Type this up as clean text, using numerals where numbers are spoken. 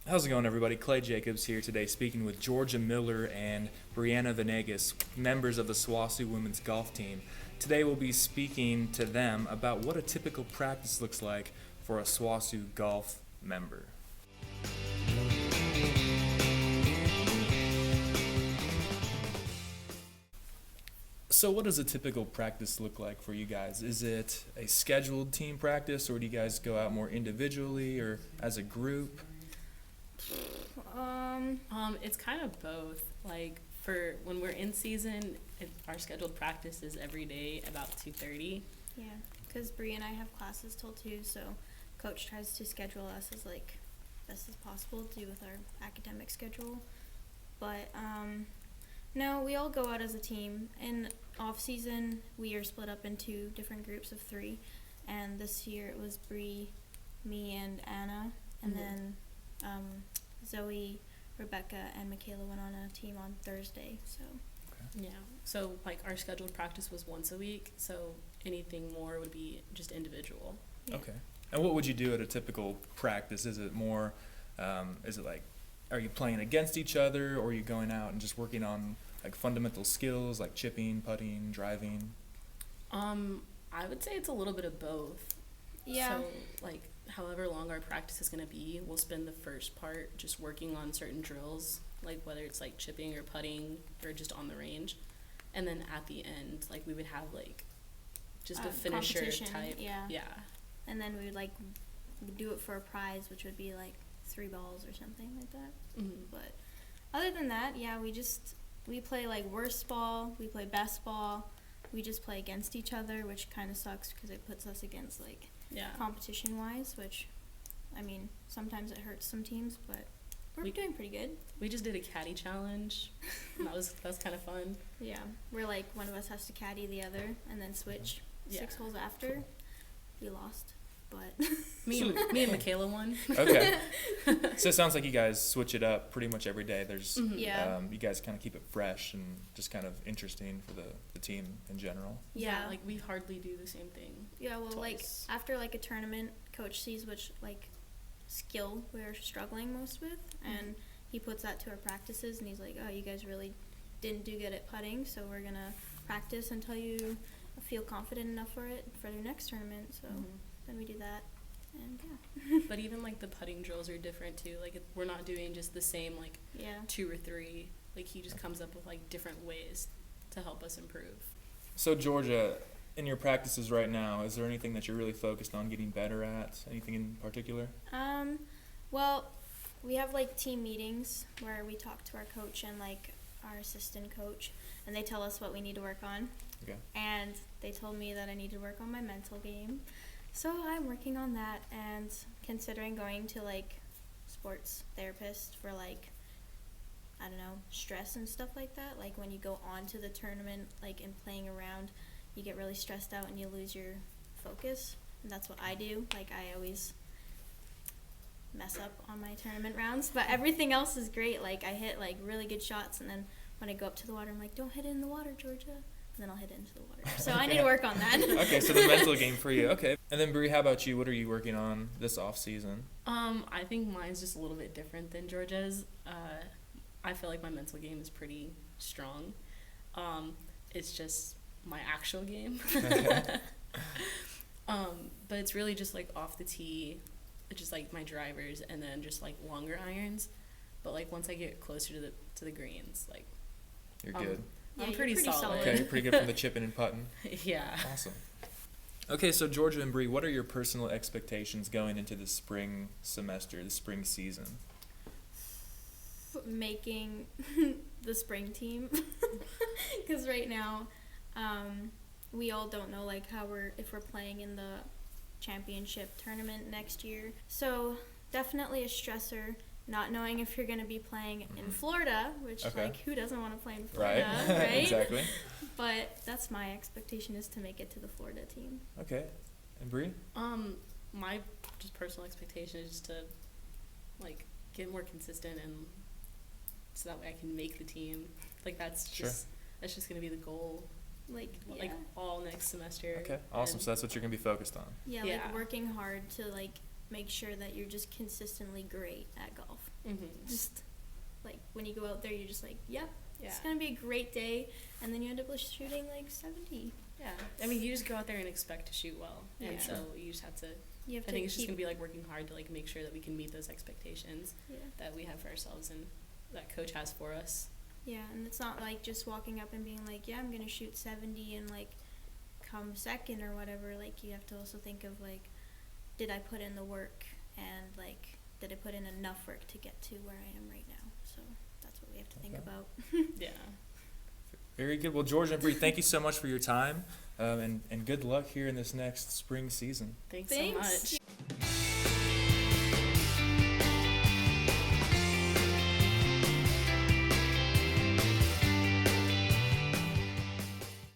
How's it going, everybody? Clay Jacobs here today, speaking with Georgia Miller and Brianna Venegas, members of the SWOSU women's golf team. Today we'll be speaking to them about what a typical practice looks like for a SWOSU golf member. So what does a typical practice look like for you guys? Is it a scheduled team practice, or do you guys go out more individually or as a group? It's kind of both. Like for when we're in season, our scheduled practice is every day about 2:30. Yeah, because Bree and I have classes till 2, so coach tries to schedule us as best as possible to do with our academic schedule. But no, we all go out as a team. In off season, we are split up into different groups of 3, and this year it was Bree, me, and Anna, and then Zoe, Rebecca, and Michaela went on a team on Thursday. So Yeah. So like our scheduled practice was once a week, so anything more would be just individual. yeah. Okay. And what would you do at a typical practice? Is it more, is it like, are you playing against each other, or are you going out and just working on like fundamental skills like chipping, putting, driving? I would say it's a little bit of both. Yeah. So like however long our practice is going to be, we'll spend the first part just working on certain drills, like whether it's like chipping or putting or just on the range. And then at the end, like we would have like just a finisher competition, type. yeah. And then we would do it for a prize, which would be like 3 balls or something like that. Mm-hmm. But other than that, yeah, we play like worst ball, we play best ball, we just play against each other, which kind of sucks because it puts us against like Yeah. competition wise, which I mean sometimes it hurts some teams, but we're doing pretty good. We just did a caddy challenge. And that was kind of fun. Yeah, we're like one of us has to caddy the other and then switch 6 holes after. We lost, but Me and Michaela won. Okay. So it sounds like you guys switch it up pretty much every day. There's, Yeah. you guys kind of keep it fresh and just kind of interesting for the team in general. Yeah, like we hardly do the same thing. Yeah, well, twice. like after like a tournament, coach sees which like skill we're struggling most with, and he puts that to our practices, and he's like, "Oh, you guys really didn't do good at putting, so we're gonna practice until you feel confident enough for it for your next tournament." So then we do that, and yeah. But even like the putting drills are different too. Like we're not doing just the same like Yeah. 2 or 3. Like he just comes up with like different ways to help us improve. So Georgia, in your practices right now, is there anything that you're really focused on getting better at? Anything in particular? Well, we have like team meetings where we talk to our coach and like our assistant coach, and they tell us what we need to work on. Okay. And they told me that I need to work on my mental game. So I'm working on that and considering going to like sports therapist for like, I don't know, stress and stuff like that. Like when you go on to the tournament, like and playing around, you get really stressed out and you lose your focus. And that's what I do. Like I always mess up on my tournament rounds, but everything else is great. Like I hit like really good shots, and then when I go up to the water, I'm like, don't hit it in the water, Georgia. And then I'll hit it into the water. So I need to work on that. Okay, so the mental game for you. Okay. And then Bree, how about you? What are you working on this off season? I think mine's just a little bit different than Georgia's. I feel like my mental game is pretty strong. It's just my actual game. But it's really just like off the tee, just like my drivers, and then just like longer irons. But like once I get closer to the greens, like You're good. Yeah, I'm you're pretty pretty solid. solid. Okay, you're pretty good from the chipping and putting. Yeah. Awesome. Okay, so Georgia and Bree, what are your personal expectations going into the spring semester, the spring season? Making the spring team, because right now we all don't know like if we're playing in the championship tournament next year, so definitely a stressor not knowing if you're going to be playing in Florida, which like who doesn't want to play in Florida, right? Exactly. But that's my expectation, is to make it to the Florida team. Okay. And Bree? My just personal expectation is just to like get more consistent, and so that way I can make the team. Like that's just gonna be the goal. Like all next semester. Okay, awesome. So that's what you're gonna be focused on. Yeah, like working hard to like make sure that you're just consistently great at golf. Just like when you go out there, you're just like, yep, Yeah. it's gonna be a great day, and then you end up shooting like 70. Yeah. I mean, you just go out there and expect to shoot well, and Yeah. so you just have to. You have I to think it's just keep, gonna be like working hard to like make sure that we can meet those expectations yeah. that we have for ourselves and that coach has for us. Yeah, and it's not like just walking up and being like, yeah, I'm gonna shoot 70 and like come second or whatever. Like you have to also think of like, did I put in the work, and like did I put in enough work to get to where I am right now? So that's what we have to think Okay. about. Yeah. Very good. Well, George and Bree, thank you so much for your time, and good luck here in this next spring season. Thanks so Thanks. much.